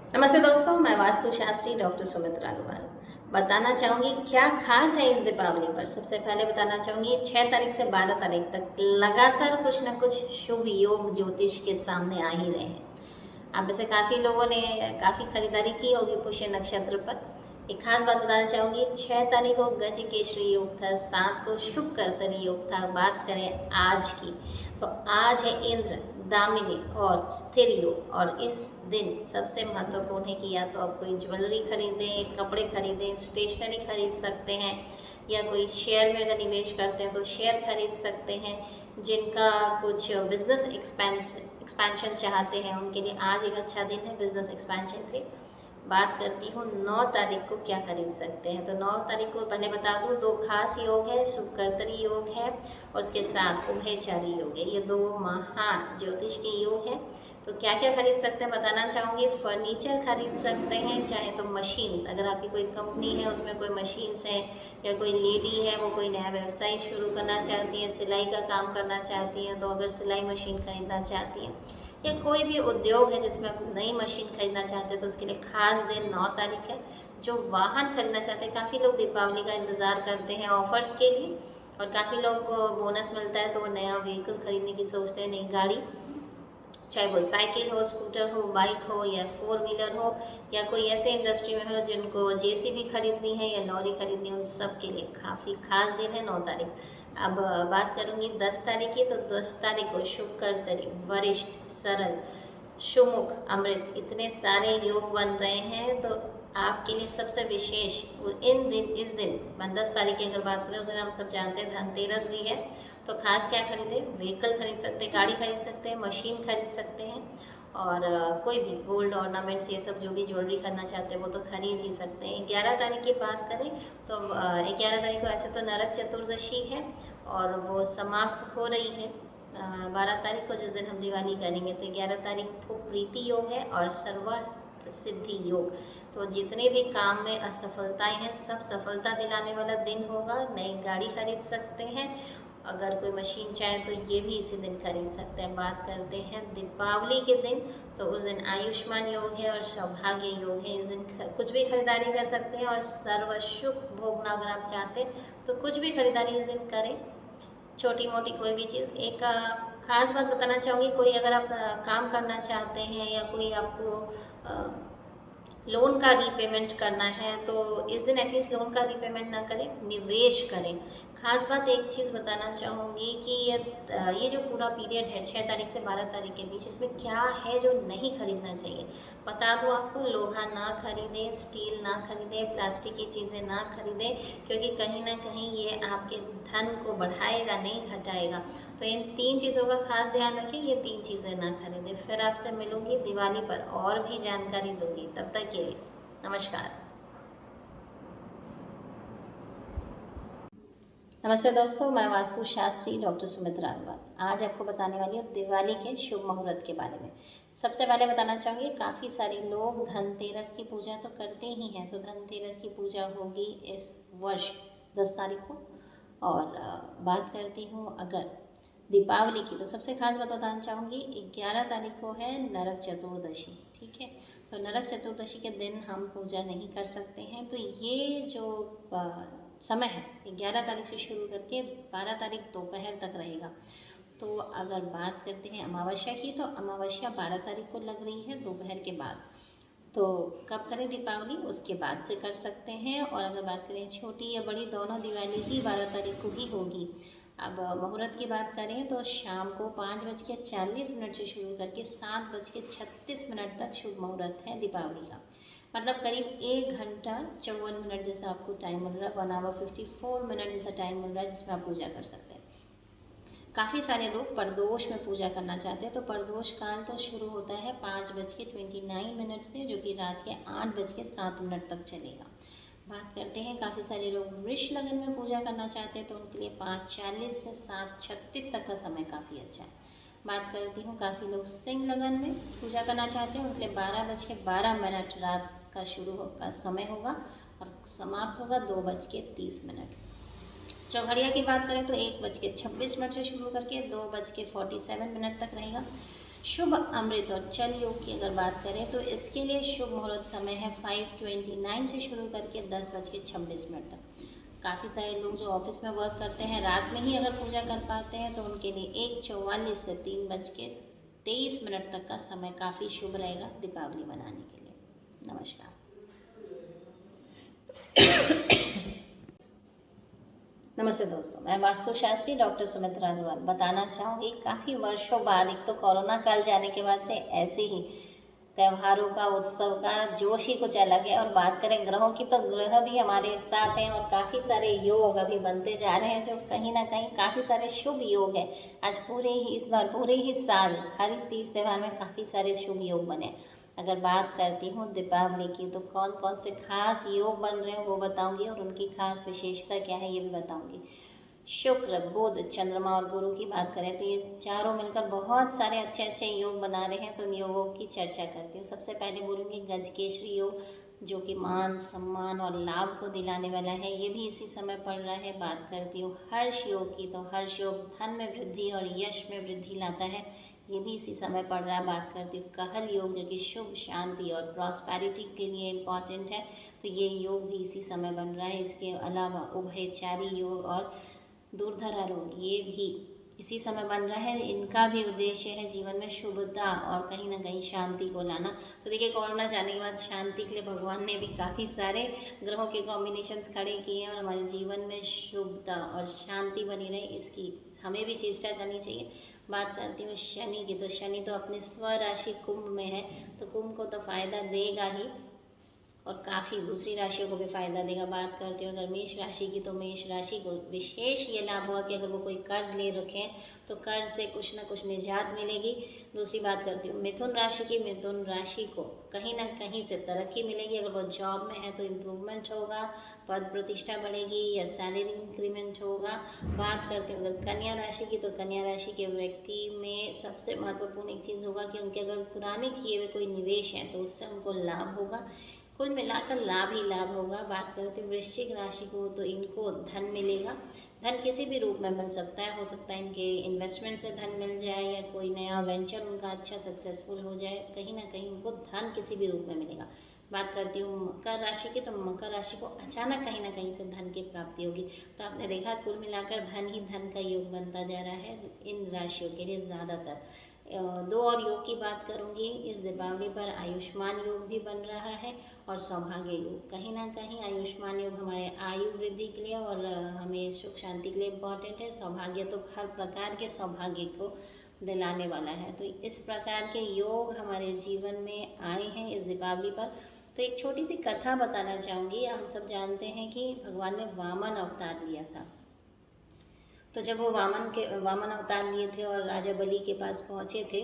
नमस्ते दोस्तों, मैं वास्तु शास्त्री डॉक्टर सुमित्रा अग्रवाल बताना चाहूँगी क्या खास है इस दीपावली पर। सबसे पहले बताना चाहूँगी 6 तारीख से 12 तारीख तक लगातार कुछ न कुछ शुभ योग ज्योतिष के सामने आ ही रहे हैं। आप में से काफ़ी लोगों ने काफ़ी खरीदारी की होगी पुष्य नक्षत्र पर। एक खास बात बताना चाहूँगी, 6 तारीख को गज केसरी योग था, 7 को शुभ कर्तरी योग था। बात करें आज की, तो आज है इंद्र दामिनी और स्थिर योग। और इस दिन सबसे महत्वपूर्ण है कि या तो आप कोई ज्वेलरी खरीदें, कपड़े खरीदें, स्टेशनरी खरीद सकते हैं, या कोई शेयर में अगर निवेश करते हैं तो शेयर खरीद सकते हैं। जिनका कुछ बिजनेस एक्सपेंशन चाहते हैं उनके लिए आज एक अच्छा दिन है बिजनेस एक्सपेंशन के। बात करती हूँ 9 तारीख को क्या खरीद सकते हैं। तो 9 तारीख को पहले बता दूँ, दो खास योग है, शुभकर्तरी योग है, उसके साथ उभयचारी योग है। ये दो महान ज्योतिष के योग है। तो क्या क्या खरीद सकते हैं बताना चाहूँगी। फर्नीचर खरीद सकते हैं, चाहे तो मशीन्स, अगर आपकी कोई कंपनी है उसमें कोई मशीन्स है, या कोई लेडी है वो कोई नया व्यवसाय शुरू करना चाहती है, सिलाई का काम करना चाहती हैं, तो अगर सिलाई मशीन खरीदना चाहती हैं, या कोई भी उद्योग है जिसमें आप नई मशीन खरीदना चाहते हैं, तो उसके लिए खास दिन 9 तारीख है। जो वाहन खरीदना चाहते हैं, काफ़ी लोग दीपावली का इंतज़ार करते हैं ऑफर्स के लिए, और काफ़ी लोग को बोनस मिलता है तो वो नया व्हीकल खरीदने की सोचते हैं, नई गाड़ी, चाहे वो साइकिल हो, स्कूटर हो, बाइक हो, या फोर व्हीलर हो, या कोई ऐसे इंडस्ट्री में हो जिनको जेसीबी खरीदनी है या लॉरी खरीदनी है, उन सब के लिए काफ़ी खास दिन है 9 तारीख। अब बात करूँगी 10 तारीख की, तो 10 तारीख को शुभ कर्तरी, वरिष्ठ, सरल, सुमुख, अमृत, इतने सारे योग बन रहे हैं। तो आपके लिए सबसे विशेष इस दिन 10 तारीख की अगर बात करें, उस दिन हम सब जानते हैं धनतेरस भी है। तो खास क्या खरीदें, व्हीकल खरीद सकते हैं, गाड़ी खरीद सकते हैं, मशीन खरीद सकते हैं, और कोई भी गोल्ड ऑर्नामेंट्स, ये सब जो भी ज्वेलरी खरीदना चाहते हैं वो तो खरीद ही सकते हैं। 11 तारीख की बात करें तो 11 तारीख को ऐसे तो नरक चतुर्दशी है और वो समाप्त हो रही है 12 तारीख को, जिस दिन हम दिवाली करेंगे। तो 11 तारीख को प्रीति योग है और सर्वार्थ सिद्धि योग। तो जितने भी काम में असफलताएं हैं, सब सफलता दिलाने वाला दिन होगा। नई गाड़ी खरीद सकते हैं, अगर कोई मशीन चाहे तो ये भी इसी दिन खरीद सकते हैं। बात करते हैं दीपावली के दिन, तो उस दिन आयुष्मान योग है और सौभाग्य योग है। इस दिन कुछ भी खरीदारी कर सकते हैं, और सर्वशुभ भोगना अगर आप चाहते हैं तो कुछ भी खरीदारी इस दिन करें, छोटी मोटी कोई भी चीज़। एक खास बात बताना चाहूँगी, कोई अगर आप काम करना चाहते हैं, या कोई आपको लोन का रीपेमेंट करना है, तो इस दिन एटलीस्ट लोन का रीपेमेंट ना करें, निवेश करें। खास बात एक चीज़ बताना चाहूँगी कि ये जो पूरा पीरियड है 6 तारीख से 12 तारीख के बीच, इसमें क्या है जो नहीं खरीदना चाहिए बता दूँ आपको। लोहा ना खरीदें, स्टील ना खरीदें, प्लास्टिक की चीज़ें ना खरीदें, क्योंकि कहीं ना कहीं ये आपके धन को बढ़ाएगा, नहीं घटाएगा। तो इन 3 चीज़ों का खास ध्यान रखें, ये 3 चीज़ें ना खरीदें। फिर आपसे मिलूंगी दिवाली पर और भी जानकारी दूंगी। तब तक के लिए नमस्कार। नमस्ते दोस्तों, मैं वास्तु शास्त्री डॉक्टर सुमित्रा अग्रवाल आज आपको बताने वाली हूँ दिवाली के शुभ मुहूर्त के बारे में। सबसे पहले बताना चाहूँगी, काफ़ी सारे लोग धनतेरस की पूजा तो करते ही हैं। तो धनतेरस की पूजा होगी इस वर्ष 10 तारीख को। और बात करती हूँ अगर दीपावली की, तो सबसे खास बात बताना चाहूँगी, 11 तारीख को है नरक चतुर्दशी। ठीक है, तो नरक चतुर्दशी के दिन हम पूजा नहीं कर सकते हैं। तो ये जो समय है 11 तारीख से शुरू करके 12 तारीख दोपहर तक रहेगा। तो अगर बात करते हैं अमावस्या की, तो अमावस्या 12 तारीख को लग रही है दोपहर के बाद। तो कब करें दीपावली, उसके बाद से कर सकते हैं। और अगर बात करें छोटी या बड़ी, दोनों दिवाली ही 12 तारीख को ही होगी। अब मुहूर्त की बात करें तो शाम को 5:40 से शुरू करके 7:36 तक शुभ मुहूर्त है दीपावली का। मतलब करीब 1 घंटा 54 मिनट जैसा आपको टाइम मिल रहा है, 1 hour 54 minutes जैसा टाइम मिल रहा है, जिसमें आप पूजा कर सकते हैं। काफ़ी सारे लोग प्रदोष में पूजा करना चाहते हैं। तो प्रदोष काल तो शुरू होता है 5:29 से, जो कि रात के 8:07 तक चलेगा। बात करते हैं, काफ़ी सारे लोग वृष लगन में पूजा करना चाहते हैं, तो उनके लिए 5:40 से 7:36 तक का समय काफ़ी अच्छा है। बात करती हूँ, काफ़ी लोग सिंह लगन में पूजा करना चाहते हैं, उनके लिए 12:12 रात का का समय होगा, और समाप्त होगा 2:30। चौघड़िया की बात करें तो 1:26 से शुरू करके 2:47 तक रहेगा। शुभ अमृत और चल योग की अगर बात करें तो इसके लिए शुभ मुहूर्त समय है 5:29 से शुरू करके 10:26 तक। काफ़ी सारे लोग जो ऑफिस में वर्क करते हैं रात में ही अगर पूजा कर पाते हैं तो उनके लिए 1:44 से 3:23 तक का समय काफ़ी शुभ रहेगा दीपावली मनाने के लिए। नमस्कार। नमस्ते दोस्तों, मैं वास्तुशास्त्री डॉक्टर सुमित्रा अग्रवाल बताना चाहूँगी काफ़ी वर्षों बाद, एक तो कोरोना काल जाने के बाद से ऐसे ही त्योहारों का, उत्सव का जोश ही कुछ अलग है। और बात करें ग्रहों की तो ग्रह भी हमारे साथ हैं और काफ़ी सारे योग अभी बनते जा रहे हैं जो कहीं ना कहीं काफ़ी सारे शुभ योग हैं। आज इस बार पूरे ही साल हर तीज त्यौहार में काफ़ी सारे शुभ योग बने। अगर बात करती हूँ दीपावली की तो कौन कौन से खास योग बन रहे हैं वो बताऊंगी और उनकी खास विशेषता क्या है ये भी बताऊंगी। शुक्र, बुध, चंद्रमा और गुरु की बात करें तो ये चारों मिलकर बहुत सारे अच्छे अच्छे योग बना रहे हैं, तो इन योगों की चर्चा करती हूँ। सबसे पहले बोलूँगी गजकेसरी योग, जो कि मान सम्मान और लाभ को दिलाने वाला है, ये भी इसी समय पड़ रहा है। बात करती हूँ हर्ष योग की, तो हर्ष योग धन में वृद्धि और यश में वृद्धि लाता है, ये भी इसी समय पड़ रहा है। बात करती हूँ कहल योग, जो कि शुभ, शांति और प्रॉस्पेरिटी के लिए इम्पॉर्टेंट है, तो ये योग भी इसी समय बन रहा है। इसके अलावा उभयचारी योग और दूरधरा रोग, ये भी इसी समय बन रहा है। इनका भी उद्देश्य है जीवन में शुभता और कहीं ना कहीं शांति को लाना। तो देखिए, कोरोना जाने के बाद शांति के लिए भगवान ने भी काफ़ी सारे ग्रहों के कॉम्बिनेशंस खड़े किए हैं और हमारे जीवन में शुभता और शांति बनी रहे, इसकी हमें भी चेष्टा करनी चाहिए। बात करती हूँ शनि की, तो शनि तो अपने स्वराशि कुंभ में है, तो कुंभ को तो फायदा देगा ही और काफ़ी दूसरी राशियों को भी फायदा देगा। बात करती हूँ अगर मेष राशि की, तो मेष राशि को विशेष ये लाभ होगा कि अगर वो कोई कर्ज ले रखें तो कर्ज से कुछ ना कुछ निजात मिलेगी। दूसरी बात करती हूँ मिथुन राशि की, मिथुन राशि को कहीं ना कहीं से तरक्की मिलेगी। अगर वो जॉब में है तो इम्प्रूवमेंट होगा, पद प्रतिष्ठा बढ़ेगी या सैलरी इंक्रीमेंट होगा। बात करते हैं अगर कन्या राशि की, तो कन्या राशि के व्यक्ति में सबसे महत्वपूर्ण एक चीज़ होगा कि उनके अगर पुराने किए हुए कोई निवेश हैं तो उससे उनको लाभ होगा। कुल मिलाकर लाभ ही लाभ होगा। बात करते हैं वृश्चिक राशि को, तो इनको धन मिलेगा। धन किसी भी रूप में मिल सकता है, हो सकता है इनके इन्वेस्टमेंट से धन मिल जाए या कोई नया वेंचर उनका अच्छा सक्सेसफुल हो जाए, कहीं ना कहीं उनको धन किसी भी रूप में मिलेगा। बात करती हूँ मकर राशि की, तो मकर राशि को अचानक कहीं ना कहीं से धन की प्राप्ति होगी। तो आपने देखा कुल मिलाकर धन ही धन का योग बनता जा रहा है इन राशियों के लिए ज़्यादातर। दो और योग की बात करूंगी इस दीपावली पर। आयुष्मान योग भी बन रहा है और सौभाग्य योग। कहीं ना कहीं आयुष्मान योग हमारे आयु वृद्धि के लिए और हमें सुख शांति के लिए इम्पॉर्टेंट है। सौभाग्य तो हर प्रकार के सौभाग्य को दिलाने वाला है। तो इस प्रकार के योग हमारे जीवन में आए हैं इस दीपावली पर। तो एक छोटी सी कथा बताना चाहूँगी। हम सब जानते हैं कि भगवान ने वामन अवतार लिया था। तो जब वो वामन अवतार लिए थे और राजा बलि के पास पहुँचे थे,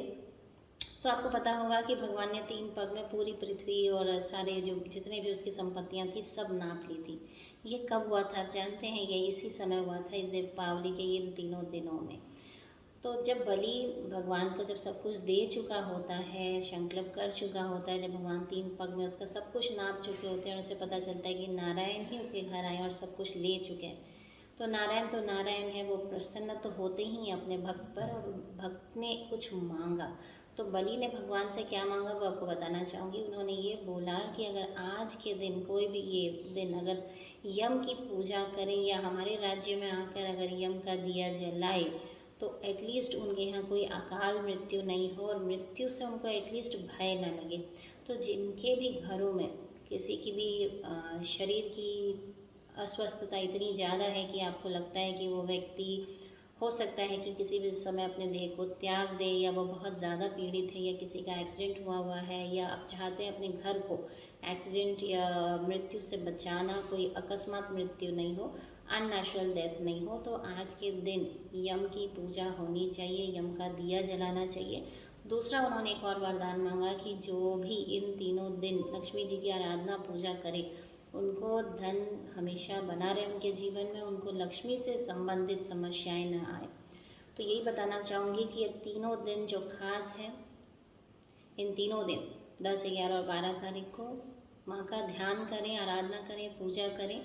तो आपको पता होगा कि भगवान ने 3 पग में पूरी पृथ्वी और सारे जो जितने भी उसकी संपत्तियां थी सब नाप ली थी। ये कब हुआ था आप जानते हैं? ये इसी समय हुआ था, इस दीपावली के इन 3 दिनों में। तो जब बलि भगवान को जब सब कुछ दे चुका होता है, संकल्प कर चुका होता है, जब भगवान 3 पग में उसका सब कुछ नाप चुके होते हैं और उसे पता चलता है कि नारायण ही उसके घर आए और सब कुछ ले चुके हैं, तो नारायण है, वो प्रसन्न तो होते ही अपने भक्त पर। और भक्त ने कुछ मांगा, तो बलि ने भगवान से क्या मांगा वो आपको बताना चाहूँगी। उन्होंने ये बोला कि अगर आज के दिन कोई भी ये दिन अगर यम की पूजा करें या हमारे राज्य में आकर अगर यम का दिया जलाए तो एटलीस्ट उनके यहाँ कोई अकाल मृत्यु नहीं हो और मृत्यु से उनको एटलीस्ट भय न लगे। तो जिनके भी घरों में किसी की भी शरीर की अस्वस्थता इतनी ज़्यादा है कि आपको लगता है कि वो व्यक्ति हो सकता है कि किसी भी समय अपने देह को त्याग दे, या वो बहुत ज़्यादा पीड़ित है, या किसी का एक्सीडेंट हुआ है, या आप चाहते हैं अपने घर को एक्सीडेंट या मृत्यु से बचाना, कोई अकस्मात मृत्यु नहीं हो, अननेचुरल डेथ नहीं हो, तो आज के दिन यम की पूजा होनी चाहिए, यम का दिया जलाना चाहिए। दूसरा उन्होंने एक और वरदान मांगा कि जो भी इन 3 दिन लक्ष्मी जी की आराधना पूजा करे उनको धन हमेशा बना रहे उनके जीवन में, उनको लक्ष्मी से संबंधित समस्याएं न आए। तो यही बताना चाहूँगी कि ये 3 दिन जो खास है, इन 3 दिन 10, 11 और 12 तारीख को माँ का ध्यान करें, आराधना करें, पूजा करें